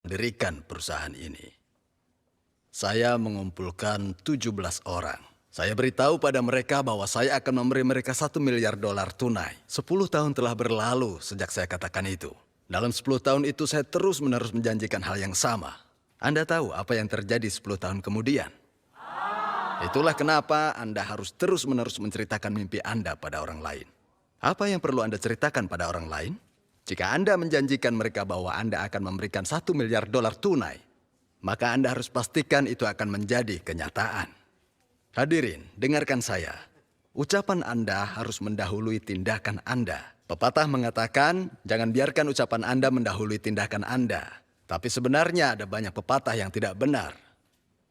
mendirikan perusahaan ini. Saya mengumpulkan 17 orang. Saya beritahu pada mereka bahwa saya akan memberi mereka $1 miliar tunai. 10 tahun telah berlalu sejak saya katakan itu. Dalam 10 tahun itu saya terus-menerus menjanjikan hal yang sama. Anda tahu apa yang terjadi 10 tahun kemudian? Itulah kenapa Anda harus terus-menerus menceritakan mimpi Anda pada orang lain. Apa yang perlu Anda ceritakan pada orang lain? Jika Anda menjanjikan mereka bahwa Anda akan memberikan $1 miliar tunai, maka Anda harus pastikan itu akan menjadi kenyataan. Hadirin, dengarkan saya. Ucapan Anda harus mendahului tindakan Anda. Pepatah mengatakan, jangan biarkan ucapan Anda mendahului tindakan Anda. Tapi sebenarnya ada banyak pepatah yang tidak benar.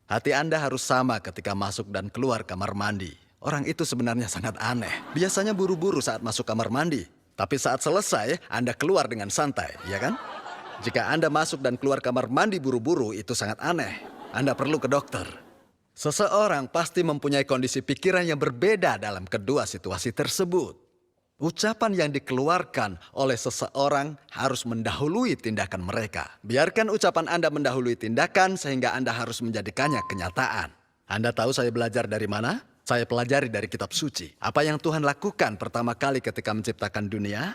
Hati Anda harus sama ketika masuk dan keluar kamar mandi. Orang itu sebenarnya sangat aneh. Biasanya buru-buru saat masuk kamar mandi. Tapi saat selesai, Anda keluar dengan santai, ya kan? Jika Anda masuk dan keluar kamar mandi buru-buru, itu sangat aneh. Anda perlu ke dokter. Seseorang pasti mempunyai kondisi pikiran yang berbeda dalam kedua situasi tersebut. Ucapan yang dikeluarkan oleh seseorang harus mendahului tindakan mereka. Biarkan ucapan Anda mendahului tindakan sehingga Anda harus menjadikannya kenyataan. Anda tahu saya belajar dari mana? Saya pelajari dari kitab suci. Apa yang Tuhan lakukan pertama kali ketika menciptakan dunia?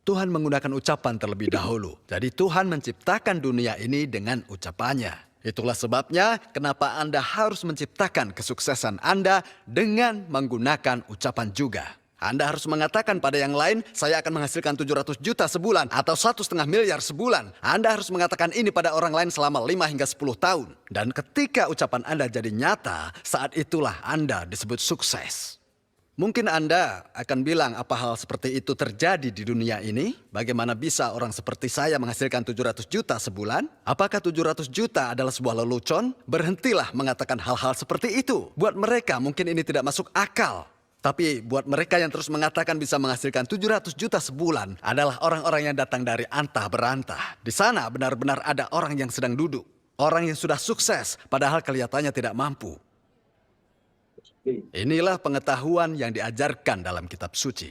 Tuhan menggunakan ucapan terlebih dahulu. Jadi Tuhan menciptakan dunia ini dengan ucapannya. Itulah sebabnya kenapa Anda harus menciptakan kesuksesan Anda dengan menggunakan ucapan juga. Anda harus mengatakan pada yang lain, saya akan menghasilkan 700 juta sebulan atau 1,5 miliar sebulan. Anda harus mengatakan ini pada orang lain selama 5 hingga 10 tahun. Dan ketika ucapan Anda jadi nyata, saat itulah Anda disebut sukses. Mungkin Anda akan bilang apa hal seperti itu terjadi di dunia ini? Bagaimana bisa orang seperti saya menghasilkan 700 juta sebulan? Apakah 700 juta adalah sebuah lelucon? Berhentilah mengatakan hal-hal seperti itu. Buat mereka mungkin ini tidak masuk akal. Tapi buat mereka yang terus mengatakan bisa menghasilkan 700 juta sebulan adalah orang-orang yang datang dari antah berantah. Di sana benar-benar ada orang yang sedang duduk. Orang yang sudah sukses padahal kelihatannya tidak mampu. Inilah pengetahuan yang diajarkan dalam kitab suci.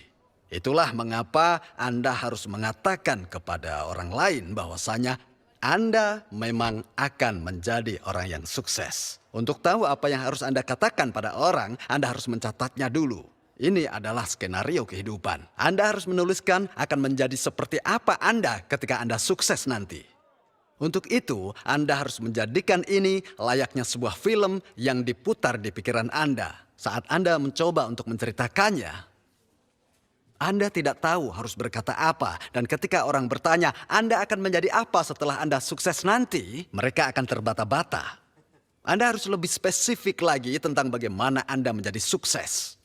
Itulah mengapa Anda harus mengatakan kepada orang lain bahwasanya Anda memang akan menjadi orang yang sukses. Untuk tahu apa yang harus Anda katakan pada orang, Anda harus mencatatnya dulu. Ini adalah skenario kehidupan. Anda harus menuliskan akan menjadi seperti apa Anda ketika Anda sukses nanti. Untuk itu, Anda harus menjadikan ini layaknya sebuah film yang diputar di pikiran Anda. Saat Anda mencoba untuk menceritakannya, Anda tidak tahu harus berkata apa. Dan ketika orang bertanya, Anda akan menjadi apa setelah Anda sukses nanti, mereka akan terbata-bata. Anda harus lebih spesifik lagi tentang bagaimana Anda menjadi sukses.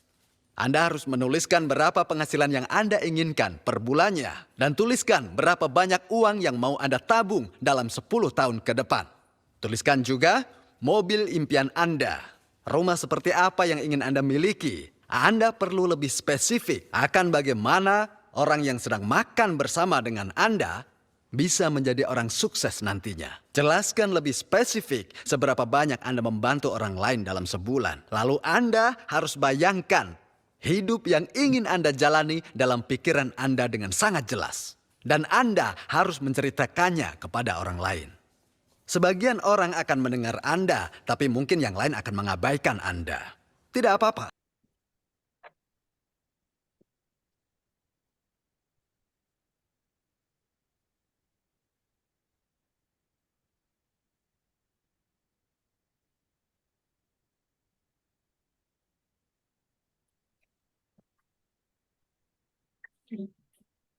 Anda harus menuliskan berapa penghasilan yang Anda inginkan per bulannya. Dan tuliskan berapa banyak uang yang mau Anda tabung dalam 10 tahun ke depan. Tuliskan juga mobil impian Anda. Rumah seperti apa yang ingin Anda miliki. Anda perlu lebih spesifik akan bagaimana orang yang sedang makan bersama dengan Anda bisa menjadi orang sukses nantinya. Jelaskan lebih spesifik seberapa banyak Anda membantu orang lain dalam sebulan. Lalu Anda harus bayangkan hidup yang ingin Anda jalani dalam pikiran Anda dengan sangat jelas. Dan Anda harus menceritakannya kepada orang lain. Sebagian orang akan mendengar Anda, tapi mungkin yang lain akan mengabaikan Anda. Tidak apa-apa.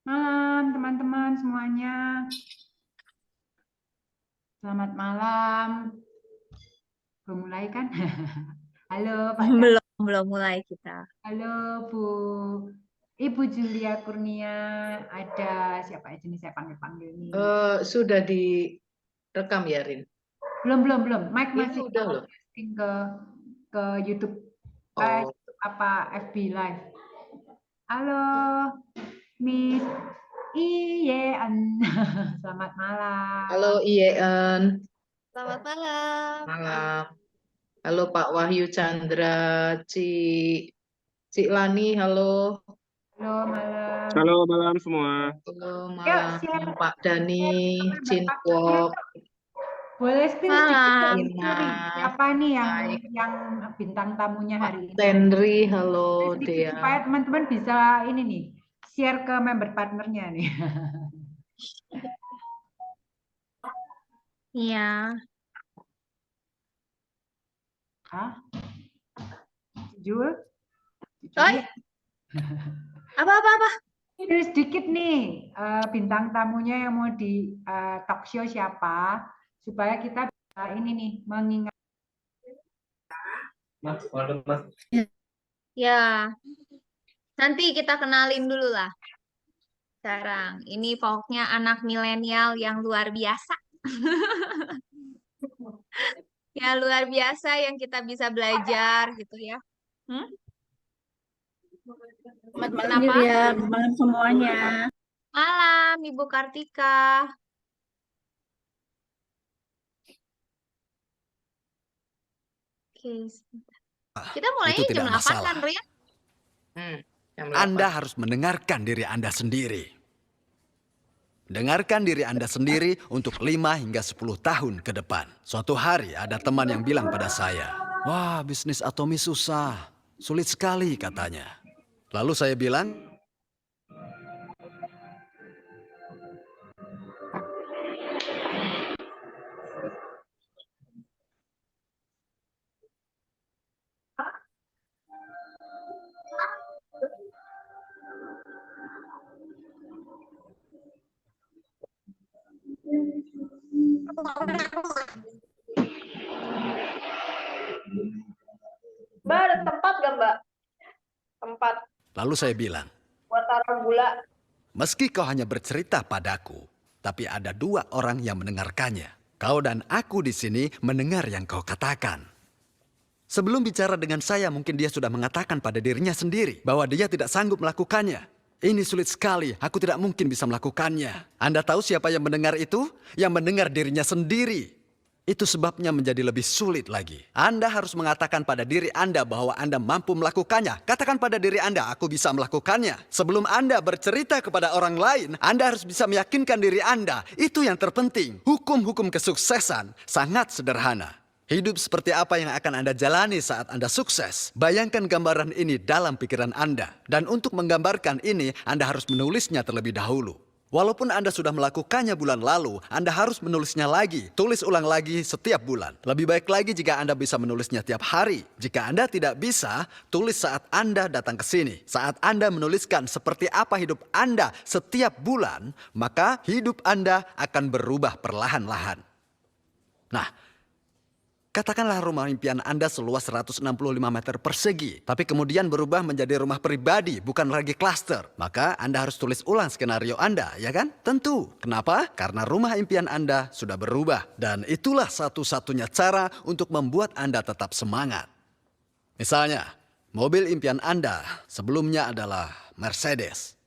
Malam teman-teman semuanya. Selamat malam. Belum mulai kan? Halo Pak Cak. Belum mulai kita. Halo Bu. Ibu Julia Kurnia. Ada siapa aja nih saya panggil-panggil nih. Sudah direkam ya, Rin? Belum. Mike Ini masih udah loh. posting ke YouTube. Apa FB Live. Halo Miss Iyen. Selamat malam. Halo Iyen. Selamat malam. Malam. Halo Pak Wahyu Chandra, Cik Lani, halo. Halo, malam. Halo malam semua. Halo, Yuk, malam share Pak Dani, member partnernya Cinwok, yuk. Boleh spill sedikit Malam. dari story. Ina, Siapa nih baik. yang bintang tamunya Pak hari ini? Tenri, halo Sedikit Dea. supaya teman-teman bisa ini nih, share ke member partnernya nih. Iya. Hah? Jul? Oi, apa? Ini sedikit nih bintang tamunya yang mau di talk show siapa supaya kita bisa ini nih mengingat. Ya, nanti kita kenalin dulu lah. Sekarang, ini pokoknya anak milenial yang luar biasa. Ya, luar biasa yang kita bisa belajar gitu ya. Hmm? Selamat malam Kenapa? Julia, selamat malam semuanya. Malam, Ibu Kartika. Oke, sebentar. Kita mulainya Itu jam tidak 8 masalah. kan, Rian? Jam Anda 8. harus mendengarkan diri Anda sendiri. Dengarkan diri Anda sendiri untuk 5 hingga 10 tahun ke depan. Suatu hari ada teman yang bilang pada saya, "Wah, bisnis atomis susah. Sulit sekali," katanya. Lalu saya bilang, Mbak, ada tempat gak, Mbak? Tempat lalu saya bilang, buat taruh gula. "Meski kau hanya bercerita padaku, tapi ada 2 orang yang mendengarkannya. Kau dan aku di sini mendengar yang kau katakan." Sebelum bicara dengan saya, mungkin dia sudah mengatakan pada dirinya sendiri bahwa dia tidak sanggup melakukannya. Ini sulit sekali, aku tidak mungkin bisa melakukannya. Anda tahu siapa yang mendengar itu? Yang mendengar dirinya sendiri. Itu sebabnya menjadi lebih sulit lagi. Anda harus mengatakan pada diri Anda bahwa Anda mampu melakukannya. Katakan pada diri Anda, aku bisa melakukannya. Sebelum Anda bercerita kepada orang lain, Anda harus bisa meyakinkan diri Anda. Itu yang terpenting. Hukum-hukum kesuksesan sangat sederhana. Hidup seperti apa yang akan Anda jalani saat Anda sukses? Bayangkan gambaran ini dalam pikiran Anda. Dan untuk menggambarkan ini, Anda harus menulisnya terlebih dahulu. Walaupun Anda sudah melakukannya bulan lalu, Anda harus menulisnya lagi. Tulis ulang lagi setiap bulan. Lebih baik lagi jika Anda bisa menulisnya tiap hari. Jika Anda tidak bisa, tulis saat Anda datang ke sini. Saat Anda menuliskan seperti apa hidup Anda setiap bulan, maka hidup Anda akan berubah perlahan-lahan. Nah, katakanlah rumah impian Anda seluas 165 meter persegi, tapi kemudian berubah menjadi rumah pribadi, bukan lagi klaster. Maka Anda harus tulis ulang skenario Anda, ya kan? Tentu. Kenapa? Karena rumah impian Anda sudah berubah. Dan itulah satu-satunya cara untuk membuat Anda tetap semangat. Misalnya, mobil impian Anda sebelumnya adalah Mercedes.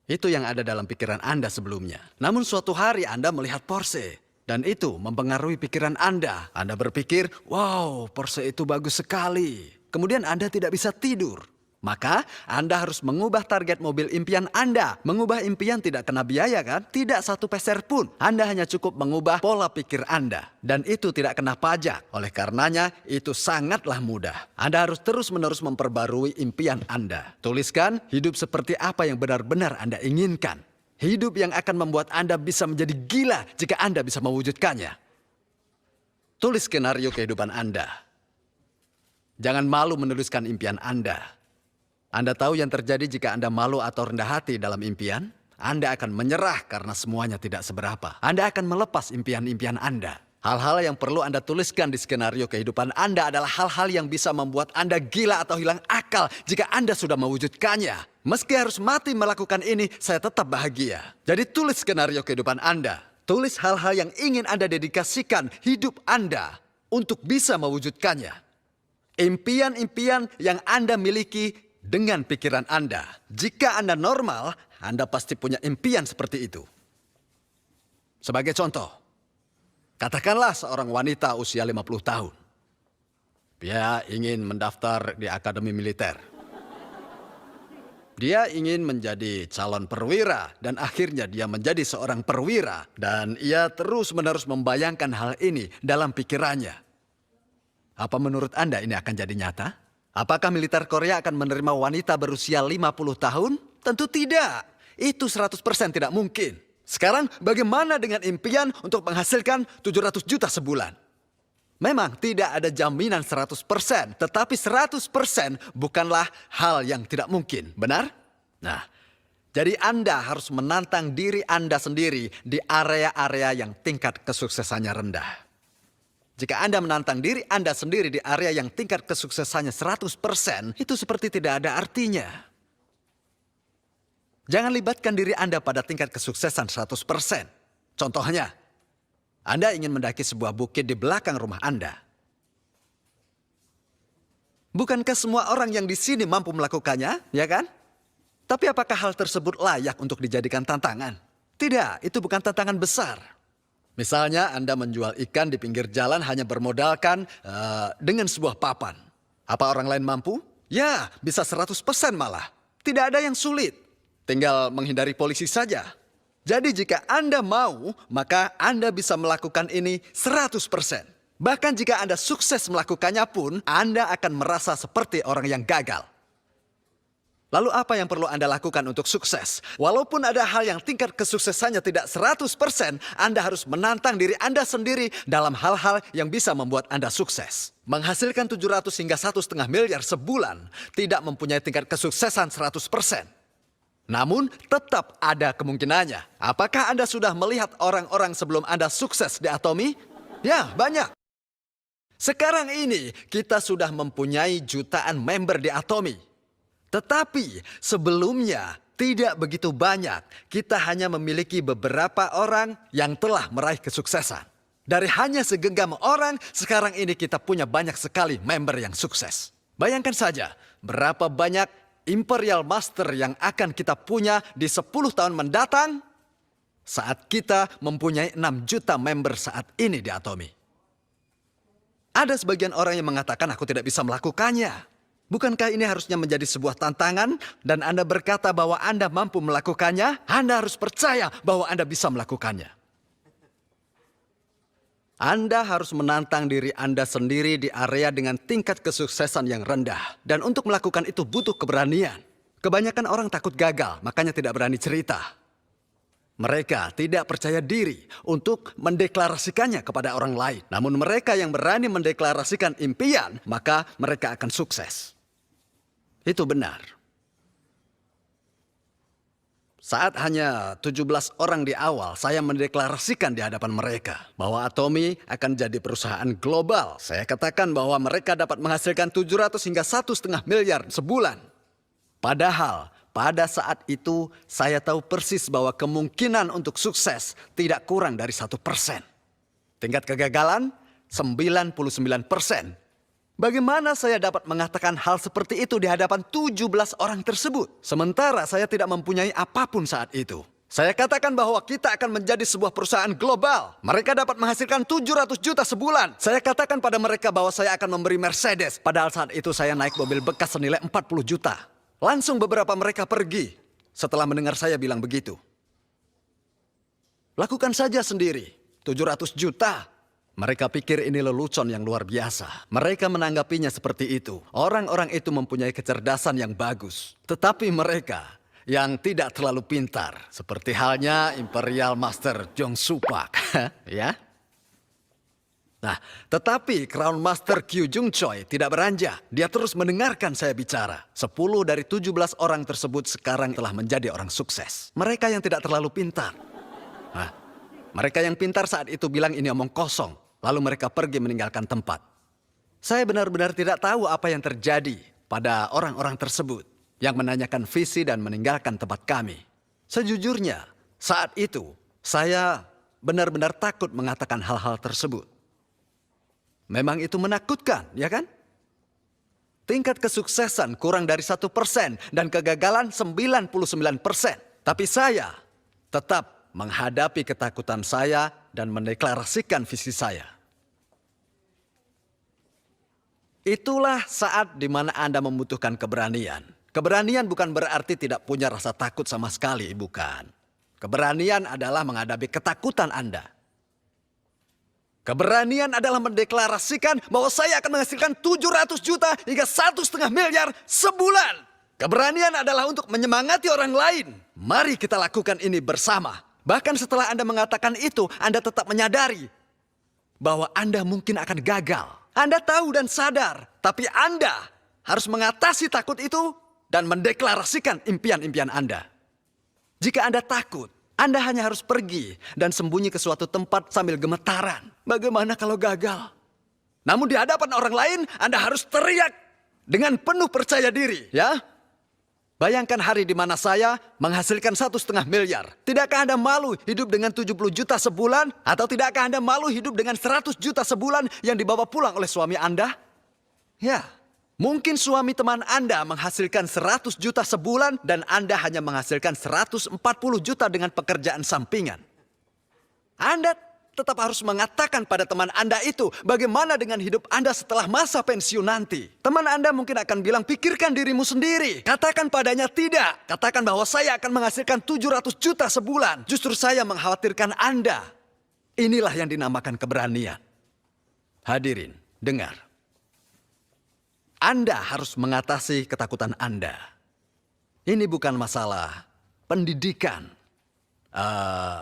Itu yang ada dalam pikiran Anda sebelumnya. Namun suatu hari Anda melihat Porsche. Dan itu mempengaruhi pikiran Anda. Anda berpikir, wow, Porsche itu bagus sekali. Kemudian Anda tidak bisa tidur. Maka Anda harus mengubah target mobil impian Anda. Mengubah impian tidak kena biaya kan? Tidak satu peser pun. Anda hanya cukup mengubah pola pikir Anda. Dan itu tidak kena pajak. Oleh karenanya itu sangatlah mudah. Anda harus terus-menerus memperbarui impian Anda. Tuliskan hidup seperti apa yang benar-benar Anda inginkan. Hidup yang akan membuat Anda bisa menjadi gila jika Anda bisa mewujudkannya. Tulis skenario kehidupan Anda. Jangan malu menuliskan impian Anda. Anda tahu yang terjadi jika Anda malu atau rendah hati dalam impian? Anda akan menyerah karena semuanya tidak seberapa. Anda akan melepas impian-impian Anda. Hal-hal yang perlu Anda tuliskan di skenario kehidupan Anda adalah hal-hal yang bisa membuat Anda gila atau hilang akal jika Anda sudah mewujudkannya. Meski harus mati melakukan ini, saya tetap bahagia. Jadi tulis skenario kehidupan Anda. Tulis hal-hal yang ingin Anda dedikasikan hidup Anda untuk bisa mewujudkannya. Impian-impian yang Anda miliki dengan pikiran Anda. Jika Anda normal, Anda pasti punya impian seperti itu. Sebagai contoh, katakanlah seorang wanita usia 50 tahun. Dia ingin mendaftar di akademi militer. Dia ingin menjadi calon perwira dan akhirnya dia menjadi seorang perwira. Dan ia terus-menerus membayangkan hal ini dalam pikirannya. Apa menurut Anda ini akan jadi nyata? Apakah militer Korea akan menerima wanita berusia 50 tahun? Tentu tidak. Itu 100% tidak mungkin. Sekarang bagaimana dengan impian untuk menghasilkan 700 juta sebulan? Memang tidak ada jaminan 100%, tetapi 100% bukanlah hal yang tidak mungkin, benar? Nah, jadi Anda harus menantang diri Anda sendiri di area-area yang tingkat kesuksesannya rendah. Jika Anda menantang diri Anda sendiri di area yang tingkat kesuksesannya 100%, itu seperti tidak ada artinya. Jangan libatkan diri Anda pada tingkat kesuksesan 100%. Contohnya, Anda ingin mendaki sebuah bukit di belakang rumah Anda. Bukankah semua orang yang di sini mampu melakukannya, ya kan? Tapi apakah hal tersebut layak untuk dijadikan tantangan? Tidak, itu bukan tantangan besar. Misalnya Anda menjual ikan di pinggir jalan hanya bermodalkan dengan sebuah papan. Apa orang lain mampu? Ya, bisa 100% malah. Tidak ada yang sulit. Tinggal menghindari polisi saja. Jadi jika Anda mau, maka Anda bisa melakukan ini 100%. Bahkan jika Anda sukses melakukannya pun, Anda akan merasa seperti orang yang gagal. Lalu apa yang perlu Anda lakukan untuk sukses? Walaupun ada hal yang tingkat kesuksesannya tidak 100%, Anda harus menantang diri Anda sendiri dalam hal-hal yang bisa membuat Anda sukses. Menghasilkan 700 hingga 1,5 miliar sebulan tidak mempunyai tingkat kesuksesan 100%. Namun tetap ada kemungkinannya. Apakah Anda sudah melihat orang-orang sebelum Anda sukses di Atomy? Ya, banyak. Sekarang ini kita sudah mempunyai jutaan member di Atomy. Tetapi sebelumnya tidak begitu banyak. Kita hanya memiliki beberapa orang yang telah meraih kesuksesan. Dari hanya segenggam orang, sekarang ini kita punya banyak sekali member yang sukses. Bayangkan saja berapa banyak Imperial Master yang akan kita punya di 10 tahun mendatang saat kita mempunyai 6 juta member saat ini di Atomy. Ada sebagian orang yang mengatakan aku tidak bisa melakukannya. Bukankah ini harusnya menjadi sebuah tantangan dan Anda berkata bahwa Anda mampu melakukannya? Anda harus percaya bahwa Anda bisa melakukannya. Anda harus menantang diri Anda sendiri di area dengan tingkat kesuksesan yang rendah. Dan untuk melakukan itu butuh keberanian. Kebanyakan orang takut gagal, makanya tidak berani cerita. Mereka tidak percaya diri untuk mendeklarasikannya kepada orang lain. Namun mereka yang berani mendeklarasikan impian, maka mereka akan sukses. Itu benar. Saat hanya 17 orang di awal, saya mendeklarasikan di hadapan mereka bahwa Atomy akan jadi perusahaan global. Saya katakan bahwa mereka dapat menghasilkan 700 hingga 1,5 miliar sebulan. Padahal pada saat itu saya tahu persis bahwa kemungkinan untuk sukses tidak kurang dari 1%. Tingkat kegagalan 99%. Bagaimana saya dapat mengatakan hal seperti itu di hadapan 17 orang tersebut? Sementara saya tidak mempunyai apapun saat itu. Saya katakan bahwa kita akan menjadi sebuah perusahaan global. Mereka dapat menghasilkan 700 juta sebulan. Saya katakan pada mereka bahwa saya akan memberi Mercedes. Padahal saat itu saya naik mobil bekas senilai 40 juta. Langsung beberapa mereka pergi setelah mendengar saya bilang begitu. Lakukan saja sendiri. 700 juta. Mereka pikir ini lelucon yang luar biasa. Mereka menanggapinya seperti itu. Orang-orang itu mempunyai kecerdasan yang bagus. Tetapi mereka yang tidak terlalu pintar. Seperti halnya Imperial Master Jong Supak. Ya. Nah, tetapi Crown Master Kyu Jung Choi tidak beranjak. Dia terus mendengarkan saya bicara. 10 dari 17 orang tersebut sekarang telah menjadi orang sukses. Mereka yang tidak terlalu pintar. Nah, mereka yang pintar saat itu bilang ini omong kosong. Lalu mereka pergi meninggalkan tempat. Saya benar-benar tidak tahu apa yang terjadi pada orang-orang tersebut yang menanyakan visi dan meninggalkan tempat kami. Sejujurnya, saat itu saya benar-benar takut mengatakan hal-hal tersebut. Memang itu menakutkan, ya kan? Tingkat kesuksesan kurang dari 1% dan kegagalan 99%. Tapi saya tetap menghadapi ketakutan saya dan mendeklarasikan visi saya. Itulah saat di mana Anda membutuhkan keberanian. Keberanian bukan berarti tidak punya rasa takut sama sekali, bukan. Keberanian adalah menghadapi ketakutan Anda. Keberanian adalah mendeklarasikan bahwa saya akan menghasilkan 700 juta hingga 1,5 miliar sebulan. Keberanian adalah untuk menyemangati orang lain. Mari kita lakukan ini bersama. Bahkan setelah Anda mengatakan itu, Anda tetap menyadari bahwa Anda mungkin akan gagal. Anda tahu dan sadar, tapi Anda harus mengatasi takut itu dan mendeklarasikan impian-impian Anda. Jika Anda takut, Anda hanya harus pergi dan sembunyi ke suatu tempat sambil gemetaran. Bagaimana kalau gagal? Namun di hadapan orang lain, Anda harus teriak dengan penuh percaya diri, ya? Bayangkan hari di mana saya menghasilkan 1,5 miliar. Tidakkah Anda malu hidup dengan 70 juta sebulan? Atau tidakkah Anda malu hidup dengan 100 juta sebulan yang dibawa pulang oleh suami Anda? Ya, mungkin suami teman Anda menghasilkan 100 juta sebulan dan Anda hanya menghasilkan 140 juta dengan pekerjaan sampingan. Anda tetap harus mengatakan pada teman Anda itu bagaimana dengan hidup Anda setelah masa pensiun nanti. Teman Anda mungkin akan bilang, pikirkan dirimu sendiri. Katakan padanya tidak. Katakan bahwa saya akan menghasilkan 700 juta sebulan. Justru saya mengkhawatirkan Anda. Inilah yang dinamakan keberanian. Hadirin, dengar. Anda harus mengatasi ketakutan Anda. Ini bukan masalah pendidikan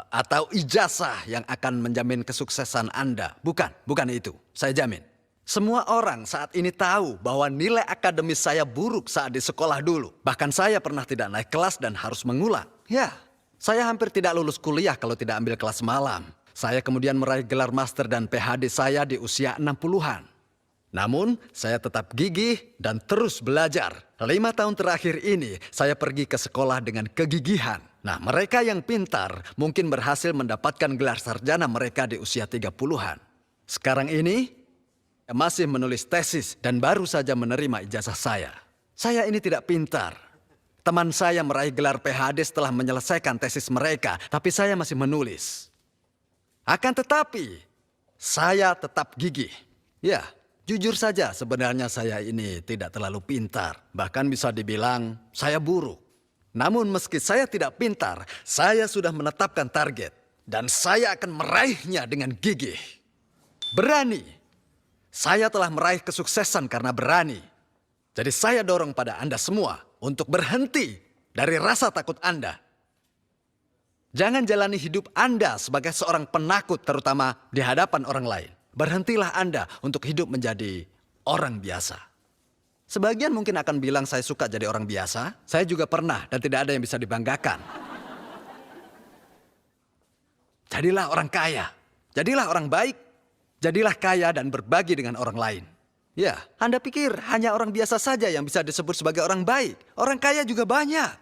atau ijazah yang akan menjamin kesuksesan Anda. Bukan itu. Saya jamin. Semua orang saat ini tahu bahwa nilai akademis saya buruk saat di sekolah dulu. Bahkan saya pernah tidak naik kelas dan harus mengulang. Ya, saya hampir tidak lulus kuliah kalau tidak ambil kelas malam. Saya kemudian meraih gelar master dan PhD saya di usia 60-an. Namun, saya tetap gigih dan terus belajar. 5 tahun terakhir ini, saya pergi ke sekolah dengan kegigihan. Nah, mereka yang pintar mungkin berhasil mendapatkan gelar sarjana mereka di usia 30-an. Sekarang ini, saya masih menulis tesis dan baru saja menerima ijazah saya. Saya ini tidak pintar. Teman saya meraih gelar PhD setelah menyelesaikan tesis mereka, tapi saya masih menulis. Akan tetapi, saya tetap gigih. Ya. Jujur saja, sebenarnya saya ini tidak terlalu pintar. Bahkan bisa dibilang saya buruk. Namun meski saya tidak pintar, saya sudah menetapkan target. Dan saya akan meraihnya dengan gigih. Berani. Saya telah meraih kesuksesan karena berani. Jadi saya dorong pada Anda semua untuk berhenti dari rasa takut Anda. Jangan jalani hidup Anda sebagai seorang penakut, terutama di hadapan orang lain. Berhentilah Anda untuk hidup menjadi orang biasa. Sebagian mungkin akan bilang saya suka jadi orang biasa. Saya juga pernah dan tidak ada yang bisa dibanggakan. Jadilah orang kaya. Jadilah orang baik. Jadilah kaya dan berbagi dengan orang lain. Ya, Anda pikir hanya orang biasa saja yang bisa disebut sebagai orang baik. Orang kaya juga banyak.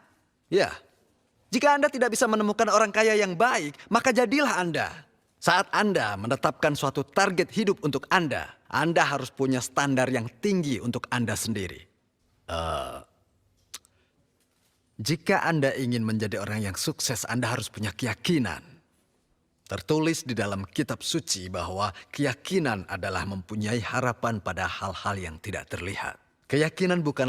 Ya, jika Anda tidak bisa menemukan orang kaya yang baik, maka jadilah Anda. Saat Anda menetapkan suatu target hidup untuk Anda harus punya standar yang tinggi untuk Anda sendiri. Jika Anda ingin menjadi orang yang sukses, Anda harus punya keyakinan. Tertulis di dalam kitab suci bahwa keyakinan adalah mempunyai harapan pada hal-hal yang tidak terlihat. Keyakinan bukan